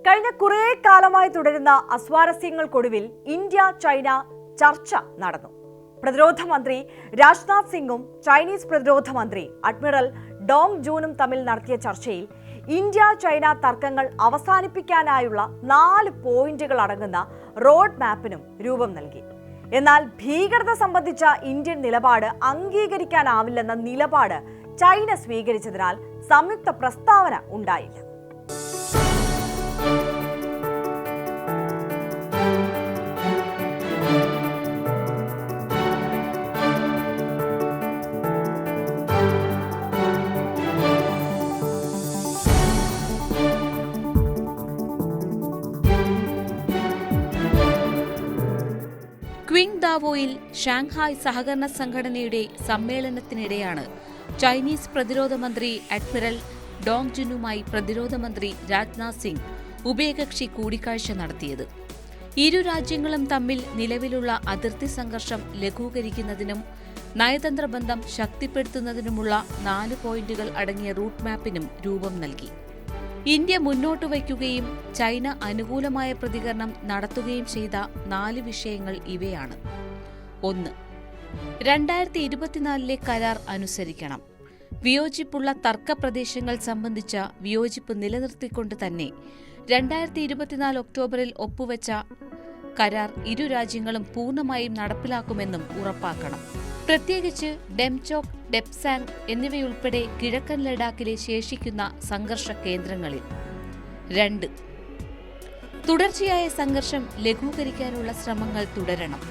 കഴിഞ്ഞ കുറേ കാലമായി തുടരുന്ന അസ്വാരസ്യങ്ങൾക്കൊടുവിൽ ഇന്ത്യ ചൈന ചർച്ച നടന്നു. പ്രതിരോധ മന്ത്രി രാജ്നാഥ് സിംഗും ചൈനീസ് പ്രതിരോധ മന്ത്രി അഡ്മിറൽ ഡോങ് ജൂനും തമ്മിൽ നടത്തിയ ചർച്ചയിൽ ഇന്ത്യ ചൈന തർക്കങ്ങൾ അവസാനിപ്പിക്കാനായുള്ള 4 പോയിന്റുകൾ അടങ്ങുന്ന റോഡ് മാപ്പിനും രൂപം നൽകി. എന്നാൽ ഭീകരത സംബന്ധിച്ച ഇന്ത്യൻ നിലപാട് അംഗീകരിക്കാനാവില്ലെന്ന നിലപാട് ചൈന സ്വീകരിച്ചതിനാൽ സംയുക്ത പ്രസ്താവന ഉണ്ടായില്ല. ക്വിങ് ദാവോയിൽ ഷാങ്ഹായ് സഹകരണ സംഘടനയുടെ സമ്മേളനത്തിനിടെയാണ് ചൈനീസ് പ്രതിരോധ മന്ത്രി അഡ്മിറൽ ഡോങ് ജുനുമായി പ്രതിരോധ മന്ത്രി രാജ്നാഥ് സിംഗ് ഉഭയകക്ഷി കൂടിക്കാഴ്ച നടത്തിയത്. ഇരു രാജ്യങ്ങളും തമ്മിൽ നിലവിലുള്ള അതിർത്തി സംഘർഷം ലഘൂകരിക്കുന്നതിനും നയതന്ത്ര ബന്ധം ശക്തിപ്പെടുത്തുന്നതിനുമുള്ള 4 പോയിന്റുകൾ അടങ്ങിയ റൂട്ട് മാപ്പിനും രൂപം നൽകി. ഇന്ത്യ മുന്നോട്ട് വയ്ക്കുകയും ചൈന അനുകൂലമായ പ്രതികരണം നടത്തുകയും ചെയ്ത 4 വിഷയങ്ങൾ ഇവയാണ്. 1. 2024 കരാർ അനുസരിക്കണം. വിയോജിപ്പുള്ള തർക്ക പ്രദേശങ്ങൾ സംബന്ധിച്ച വിയോജിപ്പ് നിലനിർത്തിക്കൊണ്ട് തന്നെ 2024 ഒക്ടോബറിൽ ഒപ്പുവെച്ച കരാർ ഇരു രാജ്യങ്ങളും പൂർണ്ണമായും നടപ്പിലാക്കുമെന്നും ഉറപ്പാക്കണം. പ്രത്യേകിച്ച് ഡെംചോക്, ഡെപ്സാങ് എന്നിവയുൾപ്പെടെ കിഴക്കൻ ലഡാക്കിലെ ശേഷിക്കുന്ന സംഘർഷ കേന്ദ്രങ്ങളിൽ. 2. തുടർച്ചയായ സംഘർഷം ലഘൂകരിക്കാനുള്ള ശ്രമങ്ങൾ തുടരണം.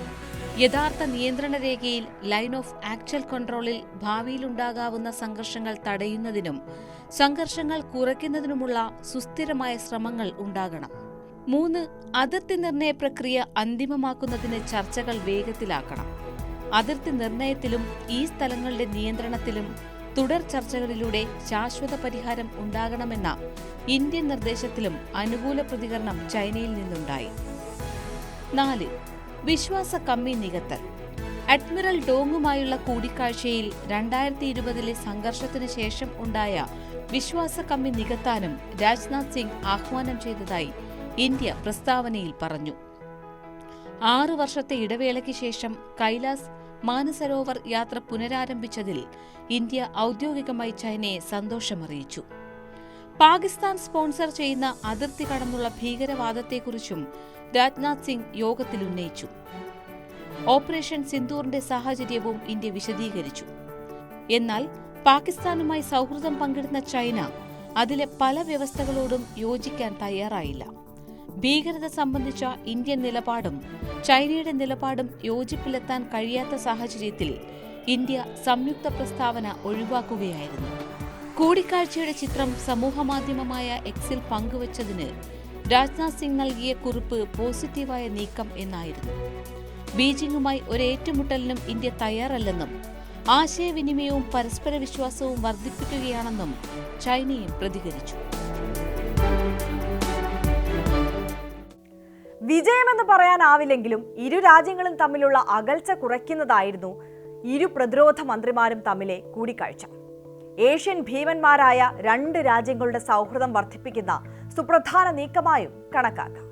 യഥാർത്ഥ നിയന്ത്രണ രേഖയിൽ ലൈൻ ഓഫ് ആക്ച്വൽ കൺട്രോളിൽ ഭാവിയിലുണ്ടാകാവുന്ന സംഘർഷങ്ങൾ തടയുന്നതിനും സംഘർഷങ്ങൾ കുറയ്ക്കുന്നതിനുമുള്ള സുസ്ഥിരമായ ശ്രമങ്ങൾ ഉണ്ടാകണം. 3. അതിർത്തി നിർണയ പ്രക്രിയ അന്തിമമാക്കുന്നതിന് ചർച്ചകൾ വേഗത്തിലാക്കണം. അതിർത്തി നിർണയത്തിലും ഈ സ്ഥലങ്ങളുടെ നിയന്ത്രണത്തിലും തുടർ ചർച്ചകളിലൂടെ ശാശ്വത പരിഹാരം ഉണ്ടാകണമെന്ന ഇന്ത്യൻ നിർദ്ദേശത്തിലും അനുകൂല പ്രതികരണം ചൈനയിൽ നിന്നുണ്ടായി. 4. വിശ്വാസ കമ്മി നികത്തൽ. അഡ്മിറൽ ഡോങ്ങുമായുള്ള കൂടിക്കാഴ്ചയിൽ 2020 സംഘർഷത്തിന് ശേഷം ഉണ്ടായ വിശ്വാസ കമ്മി നികത്താനും രാജ്നാഥ് സിംഗ് ആഹ്വാനം ചെയ്തതായി ഇന്ത്യ പ്രസ്താവനയിൽ പറഞ്ഞു. 6 വർഷത്തെ ഇടവേളയ്ക്ക് ശേഷം കൈലാസ് മാനസരോവർ യാത്ര പുനരാരംഭിച്ചതിൽ ഇന്ത്യ ഔദ്യോഗികമായി ചൈനയെ സന്തോഷമറിയിച്ചു. പാകിസ്ഥാൻ സ്പോൺസർ ചെയ്യുന്ന അതിർത്തി കടന്നുള്ള ഭീകരവാദത്തെക്കുറിച്ചും രാജ്നാഥ് സിംഗ് യോഗത്തിൽ ഉന്നയിച്ചു. ഓപ്പറേഷൻ സിന്ദൂറിന്റെ സാഹചര്യവും ഇന്ത്യ വിശദീകരിച്ചു. എന്നാൽ പാകിസ്ഥാനുമായി സൗഹൃദം പങ്കിടുന്ന ചൈന അതിലെ പല വ്യവസ്ഥകളോടും യോജിക്കാൻ തയ്യാറായില്ല. ഭീകരത സംബന്ധിച്ച ഇന്ത്യൻ നിലപാടും ചൈനയുടെ നിലപാടും യോജിപ്പിലെത്താൻ കഴിയാത്ത സാഹചര്യത്തിൽ ഇന്ത്യ സംയുക്ത പ്രസ്താവന ഒഴിവാക്കുകയായിരുന്നു. കൂടിക്കാഴ്ചയുടെ ചിത്രം സമൂഹമാധ്യമമായ എക്സിൽ പങ്കുവച്ചതിന് രാജ്നാഥ് സിംഗ് നൽകിയ കുറിപ്പ് പോസിറ്റീവായ നീക്കം എന്നായിരുന്നു. ബീജിംഗുമായി ഒരു ഏറ്റുമുട്ടലിനും ഇന്ത്യ തയ്യാറല്ലെന്നും ആശയവിനിമയവും പരസ്പര വിശ്വാസവും വർദ്ധിപ്പിക്കുകയാണെന്നും ചൈനയും പ്രതികരിച്ചു. വിജയമെന്ന് പറയാനാവില്ലെങ്കിലും ഇരു രാജ്യങ്ങളും തമ്മിലുള്ള അകൽച്ച കുറയ്ക്കുന്നതായിരുന്നു ഇരു പ്രതിരോധ മന്ത്രിമാരും തമ്മിലെ കൂടിക്കാഴ്ച. ഏഷ്യൻ ഭീമന്മാരായ 2 രാജ്യങ്ങളുടെ സൗഹൃദം വർദ്ധിപ്പിക്കുന്ന സുപ്രധാന നീക്കമായും കണക്കാക്കാം.